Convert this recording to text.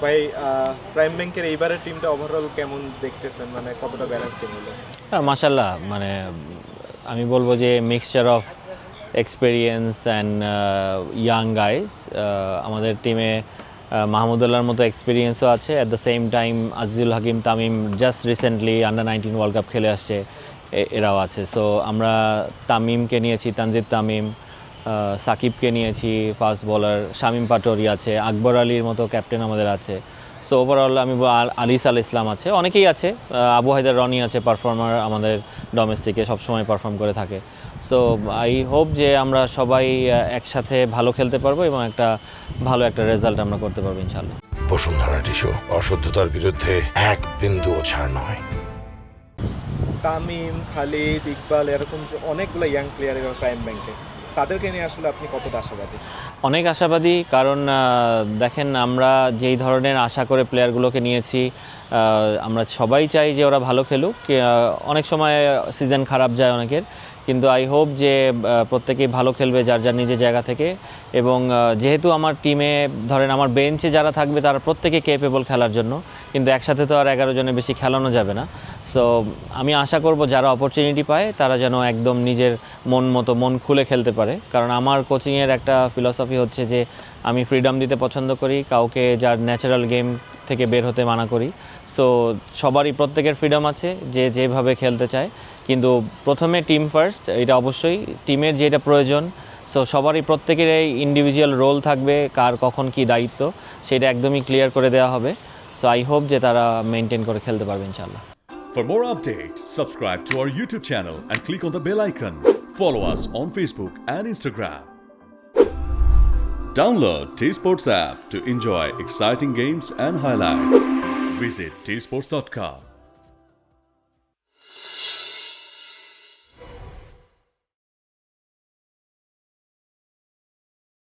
ভাই প্রাইম ব্যাংকের এইবারের টিমটা ওভারঅল কেমন দেখতেছেন, মানে কতটা ব্যালেন্স টিম হলো? মাশাল্লাহ, মানে আমি বলবো যে mixture of experience and young guys. আমাদের টিমে মাহমুদুল্লাহর মতো এক্সপিরিয়েন্সও আছে, অ্যাট দ্য সেম টাইম Azizul Hakim Tamim just recently under nineteen world cup খেলে আসছে, এরাও আছে। সো আমরা তামিমকে নিয়েছি, তানজিদ তামিম, সাকিবকে নিয়েছি ফাস্ট বোলার, শামীম পাটোয়ারি আছে, আকবর আলীর মতো ক্যাপ্টেন আমাদের আছে। সো ওভারঅল আমি আলিস আল ইসলাম আছে, অনেকেই আছে, আবু হায়দার রনি আছে পারফর্মার আমাদের ডোমেস্টিকে সবসময় পারফর্ম করে থাকে। সো আই হোপ যে আমরা সবাই একসাথে ভালো খেলতে পারবো এবং ভালো একটা রেজাল্ট আমরা করতে পারবো ইনশাআল্লাহ। বসুন্ধরা টিস্যু, অশুদ্ধতার বিরুদ্ধে এক বিন্দুও ছাড় নয়। তামিম, খালিদ, ইকবাল এরকম যে অনেকগুলো ইয়াং প্লেয়ার এবং প্রাইম ব্যাংকে, তাদেরকে নিয়ে আসলে আপনি কতটা আশাবাদী? অনেক আশাবাদী, কারণ দেখেন আমরা যেই ধরনের আশা করে প্লেয়ারগুলোকে নিয়েছি, আমরা সবাই চাই যে ওরা ভালো খেলুক। অনেক সময় সিজন খারাপ যায় অনেকের, কিন্তু আই হোপ যে প্রত্যেকেই ভালো খেলবে যার যার নিজের জায়গা থেকে। এবং যেহেতু আমার টিমে ধরেন আমার বেঞ্চে যারা থাকবে তারা প্রত্যেকে কেপেবল খেলার জন্য, কিন্তু একসাথে তো আর 11 জনের বেশি খেলানো যাবে না। সো আমি আশা করব যারা অপরচুনিটি পায় তারা যেন একদম নিজের মন খুলে খেলতে পারে, কারণ আমার কোচিংয়ের একটা ফিলসফি হচ্ছে যে আমি ফ্রিডম দিতে পছন্দ করি, কাউকে যার ন্যাচারাল গেম থেকে বের হতে মানা করি। সো সবারই প্রত্যেকের ফ্রিডম আছে যে যেভাবে খেলতে চায়, কিন্তু প্রথমে টিম ফার্স্ট, এটা অবশ্যই টিমের যেটা প্রয়োজন। সো সবারই প্রত্যেকের এই ইন্ডিভিজুয়াল রোল থাকবে, কার কখন কি দায়িত্ব সেটা একদমই ক্লিয়ার করে দেওয়া হবে। সো আই হোপ যে তারা মেনটেন করে খেলতে পারবে ইনশাআল্লাহ। For more updates, subscribe to our YouTube channel and click on the bell icon. Follow us on Facebook and Instagram. Download T-Sports app to enjoy exciting games and highlights. Visit tsports.com.